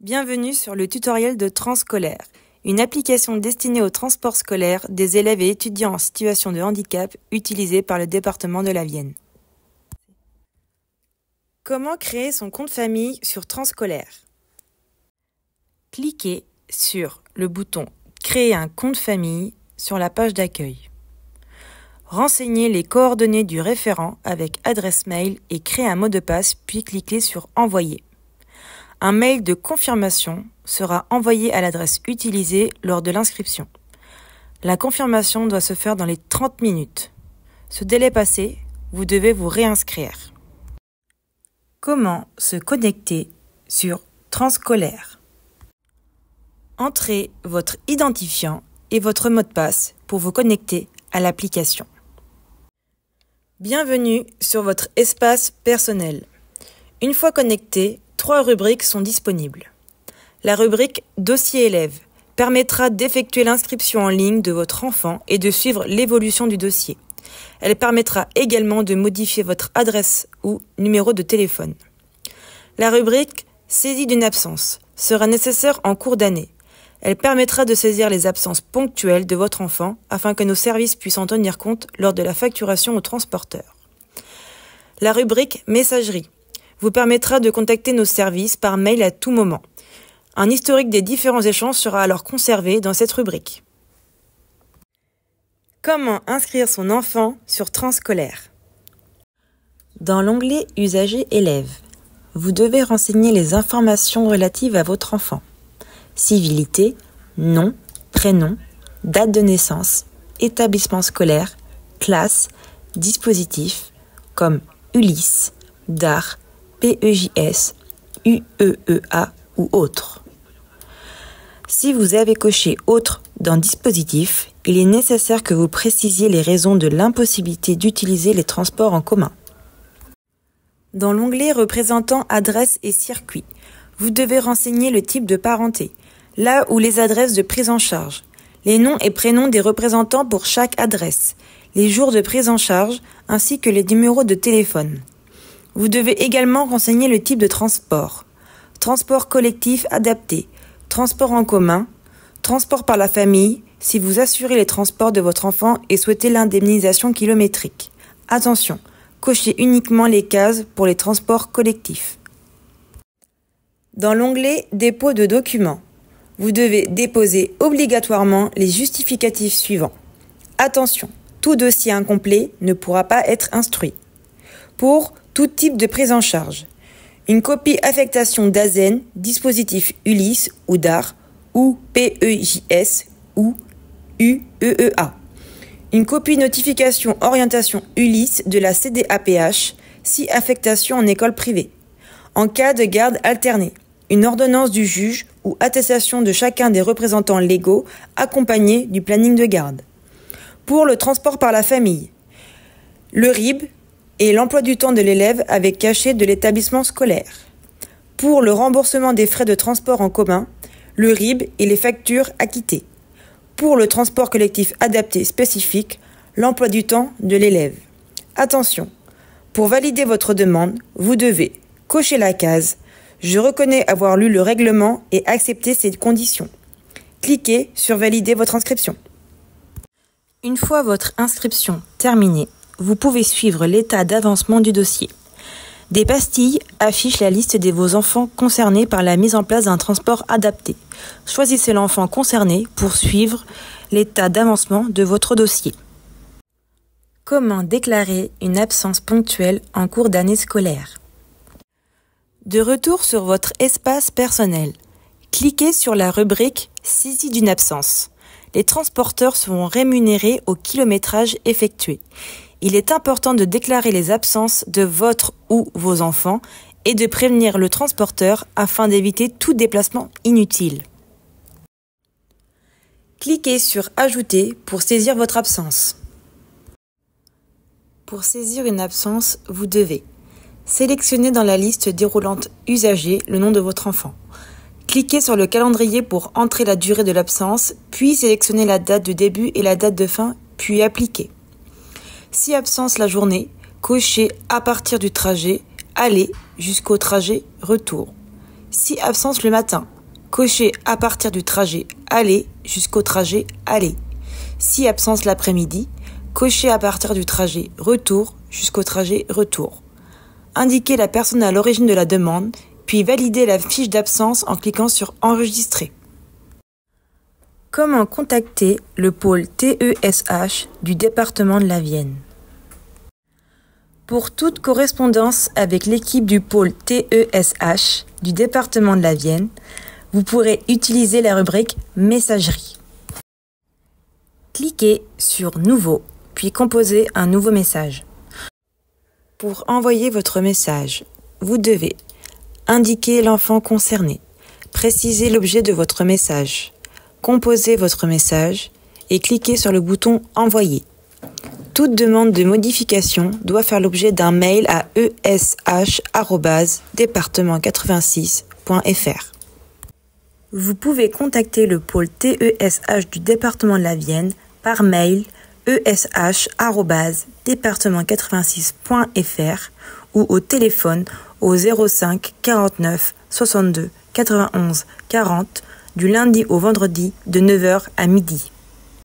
Bienvenue sur le tutoriel de Transcolaire, une application destinée au transport scolaire des élèves et étudiants en situation de handicap utilisée par le département de la Vienne. Comment créer son compte famille sur Transcolaire? Cliquez sur le bouton « Créer un compte famille » sur la page d'accueil. Renseignez les coordonnées du référent avec adresse mail et créez un mot de passe, puis cliquez sur « Envoyer ». Un mail de confirmation sera envoyé à l'adresse utilisée lors de l'inscription. La confirmation doit se faire dans les 30 minutes. Ce délai passé, vous devez vous réinscrire. Comment se connecter sur Transcolaire? Entrez votre identifiant et votre mot de passe pour vous connecter à l'application. Bienvenue sur votre espace personnel. Une fois connecté, 3 rubriques sont disponibles. La rubrique « Dossier élève » permettra d'effectuer l'inscription en ligne de votre enfant et de suivre l'évolution du dossier. Elle permettra également de modifier votre adresse ou numéro de téléphone. La rubrique « Saisie d'une absence » sera nécessaire en cours d'année. Elle permettra de saisir les absences ponctuelles de votre enfant afin que nos services puissent en tenir compte lors de la facturation au transporteur. La rubrique « Messagerie » vous permettra de contacter nos services par mail à tout moment. Un historique des différents échanges sera alors conservé dans cette rubrique. Comment inscrire son enfant sur Transcolaire? Dans l'onglet « Usager élève », vous devez renseigner les informations relatives à votre enfant. Civilité, nom, prénom, date de naissance, établissement scolaire, classe, dispositif, comme Ulysse, DAR, PEJS, UEEA ou autre. Si vous avez coché « Autre » dans Dispositif, il est nécessaire que vous précisiez les raisons de l'impossibilité d'utiliser les transports en commun. Dans l'onglet représentant adresse et circuit, vous devez renseigner le type de parenté, là où les adresses de prise en charge, les noms et prénoms des représentants pour chaque adresse, les jours de prise en charge ainsi que les numéros de téléphone. Vous devez également renseigner le type de transport. Transport collectif adapté, transport en commun, transport par la famille, si vous assurez les transports de votre enfant et souhaitez l'indemnisation kilométrique. Attention, cochez uniquement les cases pour les transports collectifs. Dans l'onglet « Dépôt de documents », vous devez déposer obligatoirement les justificatifs suivants. Attention, tout dossier incomplet ne pourra pas être instruit. Pour tout type de prise en charge, une copie affectation d'ASEN, dispositif Ulysse ou DAR, ou PEJS ou UEEA. Une copie notification orientation Ulysse de la CDAPH, si affectation en école privée. En cas de garde alternée, une ordonnance du juge ou attestation de chacun des représentants légaux accompagnée du planning de garde. Pour le transport par la famille, le RIB et l'emploi du temps de l'élève avec cachet de l'établissement scolaire. Pour le remboursement des frais de transport en commun, le RIB et les factures acquittées. Pour le transport collectif adapté spécifique, l'emploi du temps de l'élève. Attention, pour valider votre demande, vous devez cocher la case « Je reconnais avoir lu le règlement et accepter ces conditions ». Cliquez sur « Valider votre inscription ». Une fois votre inscription terminée, vous pouvez suivre l'état d'avancement du dossier. Des pastilles affichent la liste de vos enfants concernés par la mise en place d'un transport adapté. Choisissez l'enfant concerné pour suivre l'état d'avancement de votre dossier. Comment déclarer une absence ponctuelle en cours d'année scolaire? De retour sur votre espace personnel, cliquez sur la rubrique « Saisie d'une absence ». Les transporteurs seront rémunérés au kilométrage effectué. Il est important de déclarer les absences de votre ou vos enfants et de prévenir le transporteur afin d'éviter tout déplacement inutile. Cliquez sur « Ajouter » pour saisir votre absence. Pour saisir une absence, vous devez sélectionner dans la liste déroulante « Usager » le nom de votre enfant. Cliquez sur le calendrier pour entrer la durée de l'absence, puis sélectionnez la date de début et la date de fin, puis appliquez. Si absence la journée, cochez à partir du trajet aller jusqu'au trajet retour. Si absence le matin, cochez à partir du trajet aller jusqu'au trajet aller. Si absence l'après-midi, cochez à partir du trajet retour jusqu'au trajet retour. Indiquez la personne à l'origine de la demande, puis validez la fiche d'absence en cliquant sur Enregistrer. Comment contacter le pôle TESH du département de la Vienne? Pour toute correspondance avec l'équipe du pôle TESH du département de la Vienne, vous pourrez utiliser la rubrique Messagerie. Cliquez sur Nouveau, puis composez un nouveau message. Pour envoyer votre message, vous devez indiquer l'enfant concerné, préciser l'objet de votre message, composer votre message et cliquer sur le bouton Envoyer. Toute demande de modification doit faire l'objet d'un mail à esh@département86.fr. Vous pouvez contacter le pôle TESH du département de la Vienne par mail esh@département86.fr ou au téléphone au 05 49 62 91 40 du lundi au vendredi de 9h à midi.